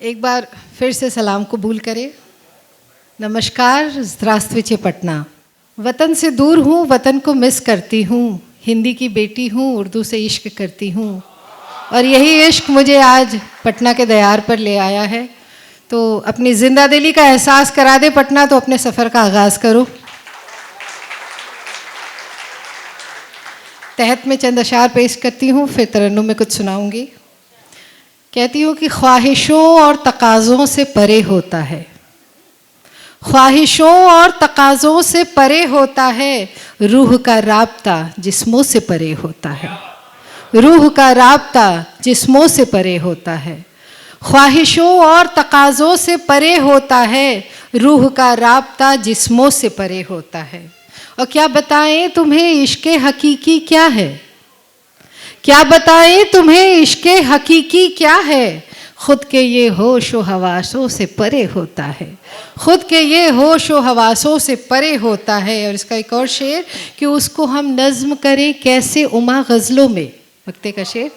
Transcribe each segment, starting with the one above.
एक बार फिर से सलाम कबूल करें। नमस्कार, ज़्रास्तविचे पटना। वतन से दूर हूँ, वतन को मिस करती हूँ, हिंदी की बेटी हूँ, उर्दू से इश्क करती हूँ, और यही इश्क मुझे आज पटना के दयार पर ले आया है। तो अपनी जिंदा दिली का एहसास करा दे पटना, तो अपने सफ़र का आगाज़ करो। तहत में चंद अशार पेश करती हूँ, फिर तरन्नुम में कुछ सुनाऊंगी। कहती हूँ कि ख्वाहिशों और तकाज़ों से परे होता है, ख्वाहिशों और तकाज़ों से परे होता है, रूह का राब्ता जिस्मों से परे होता है, रूह का राब्ता जिस्मों से परे होता है। ख्वाहिशों और तकाज़ों से परे होता है, रूह का राब्ता जिस्मों से परे होता है। और क्या बताएं तुम्हें इश्क़े हकीकी क्या है, क्या बताएं तुम्हें इश्क़े हकीकी क्या है, खुद के ये होश व हवासों से परे होता है, खुद के ये होश व हवासों से परे होता है। और इसका एक और शेर कि उसको हम नज़्म करें कैसे उमा गज़लों में, वक्ते का शेर,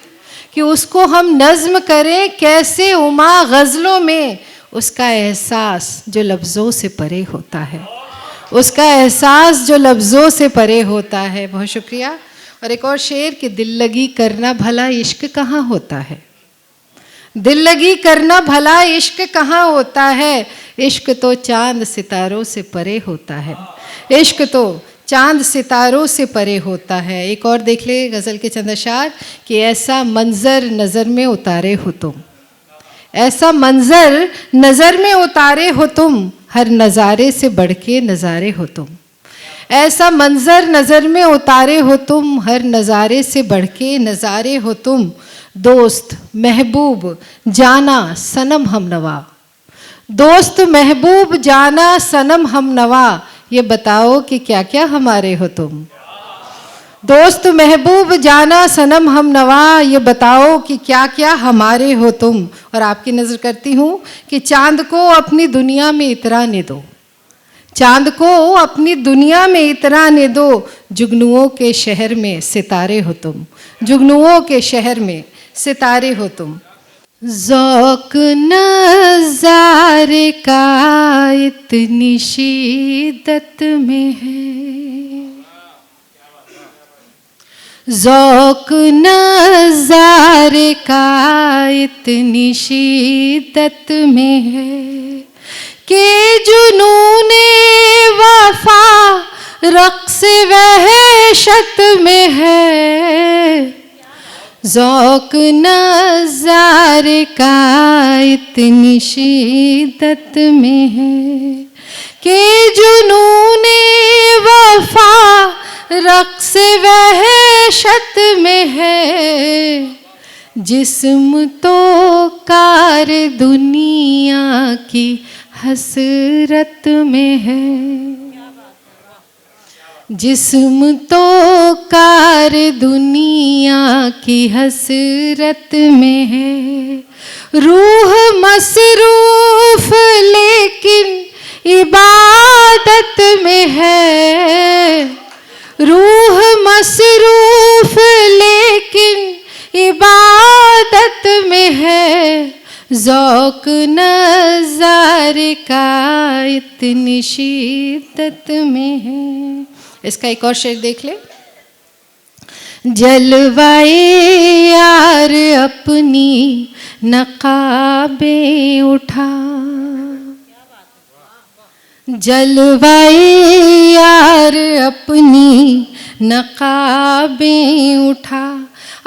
कि उसको हम नज़्म करें कैसे उमा गज़लों में, उसका एहसास जो लफ्ज़ों से परे होता है, उसका एहसास जो लफ्ज़ों से परे होता है। बहुत शुक्रिया। और एक और शेर कि दिल लगी करना भला इश्क कहाँ होता है, दिल लगी करना भला इश्क कहाँ होता है, इश्क तो चांद सितारों से परे होता है, इश्क तो चांद सितारों से परे होता है। एक और देख ले गज़ल के चंद अशार कि ऐसा मंज़र नज़र में उतारे हो तुम, ऐसा मंज़र नज़र में उतारे हो तुम, हर नज़ारे से बढ़ के नज़ारे हो तुम, ऐसा मंज़र नज़र में उतारे हो तुम, हर नज़ारे से बढ़ के नज़ारे हो तुम। दोस्त महबूब जाना सनम हमनवा, दोस्त महबूब जाना सनम हमनवा, ये बताओ कि क्या क्या हमारे हो तुम। दोस्त महबूब जाना सनम हमनवा, ये बताओ कि क्या क्या हमारे हो तुम। और आपकी नज़र करती हूँ कि चाँद को अपनी दुनिया में इतराने दो, चाँद को अपनी दुनिया में इतराने दो, जुगनुओं के शहर में सितारे हो तुम, जुगनुओं के शहर में सितारे हो तुम। ज़ौक़ नज़ारे का इतनी शिद्दत में है, ज़ौक़ नज़ारे का इतनी शिद्दत में है कि जुनूने वफ़ा रक़्स वहशत में है, ज़ौक़ नज़ारे का इतनी शिद्दत में है कि जुनूने वफ़ा रक़्स वहशत में है। जिस्म तो कार दुनिया की हसरत में है, जिस्म तो कार दुनिया की हसरत में है। रूह मसरूफ़ लेकिन इबादत में है, रूह मसरूफ़ लेकिन इबादत में है, ज़ौक़ नज़ारे का इतनी शिद्दत में है। इसका एक और शेर देख ले। जलवाए यार अपनी नक़ाबें उठा, जलवाए यार अपनी नक़ाबें उठा,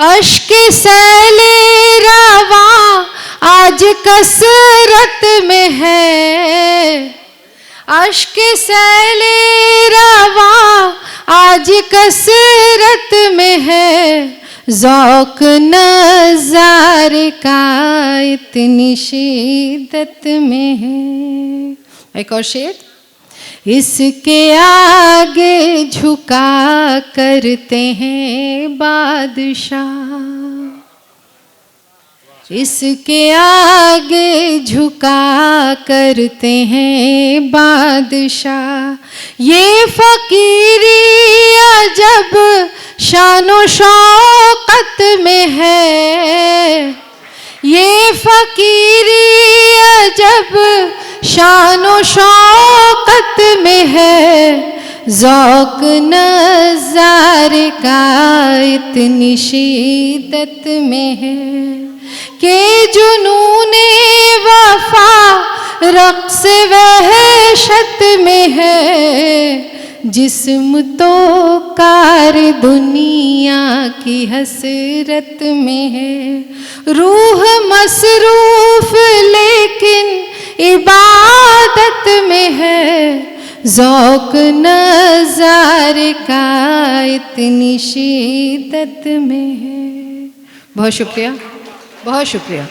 अश्क सैले रवा आज कसरत में है, अश्क सैले रवा आज कसरत में है, ज़ौक़ नज़ारे का इतनी शिद्दत में है। एक और शेर, इसके आगे झुका करते हैं बादशाह, इसके आगे झुका करते हैं बादशाह, ये फ़कीरी अजब शानो शौकत में है, ये फकीरी अजब शानो शौकत में है, ज़ौक़ नज़ारे का इतनी शिद्दत में है कि जुनूने वफ़ा रक़्स वहशत में है। जिस्म तो कार दुनिया की हसरत में है, रूह मसरूफ़ लेकिन इबादत में है, ज़ौक़ नज़ारे का इतनी शिद्दत में है। बहुत शुक्रिया, बहुत शुक्रिया,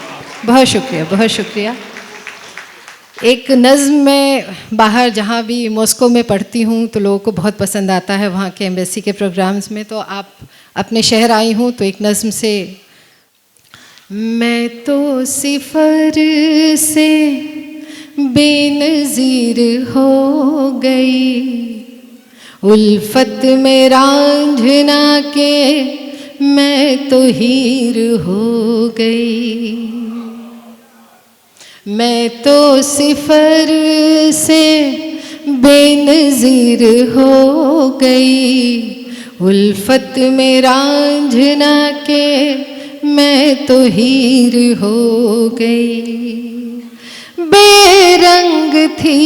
बहुत शुक्रिया, बहुत शुक्रिया। एक नज़्म में बाहर जहाँ भी मॉस्को में पढ़ती हूँ तो लोगों को बहुत पसंद आता है, वहाँ के एम्बेसी के प्रोग्राम्स में। तो आप अपने शहर आई हूँ तो एक नज़्म से, मैं तो सिफर से बेनज़ीर हो गई, उल्फत में रांझना के मैं तो हीर हो गई। मैं तो सिफर से बेनज़ीर हो गई, उल्फत में रांझना के मैं तो हीर हो गई। बेरंग थी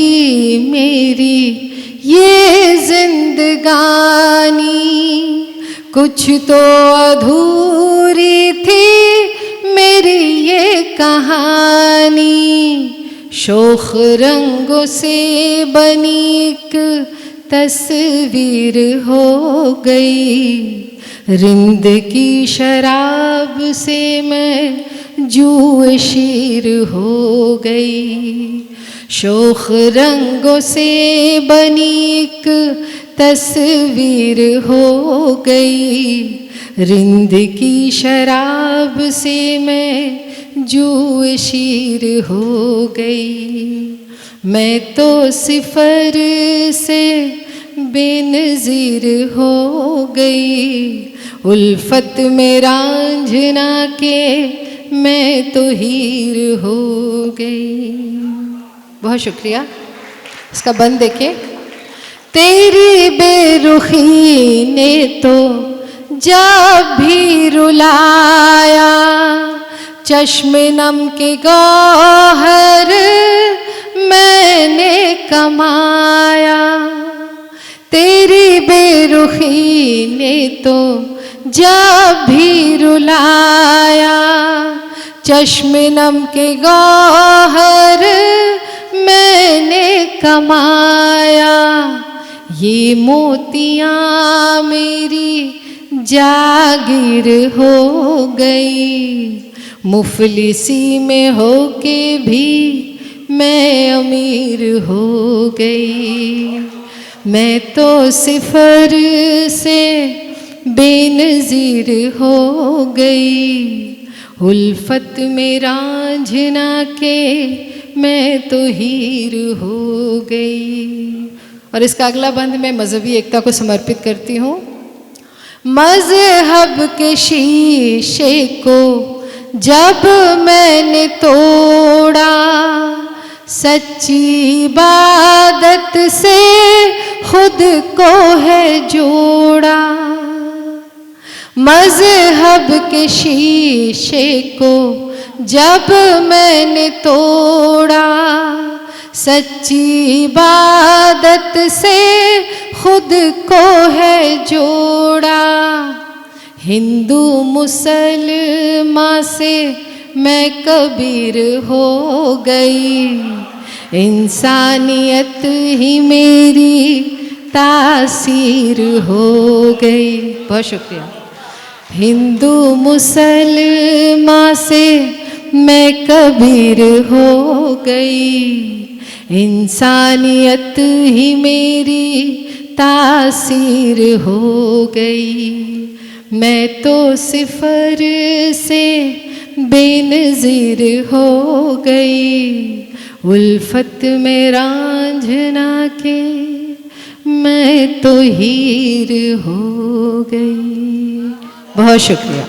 मेरी ये जिंदगानी, कुछ तो अधूरी थी मेरी ये कहानी। शोख रंगों से बनी एक तस्वीर हो गई, रिंद की शराब से मैं जूए शीर हो गई। शोख रंगों से बनी एक तस्वीर हो गई, रिंद की शराब से मैं जूए शीर हो गई। मैं तो सिफर से बेनज़ीर हो गई, उल्फत में रांझना के मैं तो हीर हो गई। बहुत शुक्रिया। इसका बंद देखिए। तेरी बेरुखी ने तो जब भी रुलाया, चश्मे नम के गौहर मैंने कमाया। तेरी बेरुखी ने तो जब भी रुलाया, चश्मे नम के गौहर मैंने कमाया। ये मोतियाँ मेरी जागीर हो गई, मुफलिसी में होके भी मैं अमीर हो गई। मैं तो सिफर से बेनज़ीर हो गई, उल्फत में रांझना के मैं तो हीर हो गई। और इसका अगला बंद मैं मजहबी एकता को समर्पित करती हूँ। मजहब के शीशे को जब मैंने तोड़ा, सच्ची इबादत से खुद को है जोड़ा। मजहब के शीशे को जब मैंने तोड़ा, सच्ची इबादत से खुद को है जोड़ा। हिंदू मुसलमान से मैं कबीर हो गई, इंसानियत ही मेरी तासीर हो गई। बहुत शुक्रिया। हिंदू मुसलमान से मैं कबीर हो गई, इंसानियत ही मेरी तासीर हो गई। मैं तो सिफर से बेनज़ीर हो गई, उल्फत में रांझना के मैं तो हीर हो गई। बहुत शुक्रिया।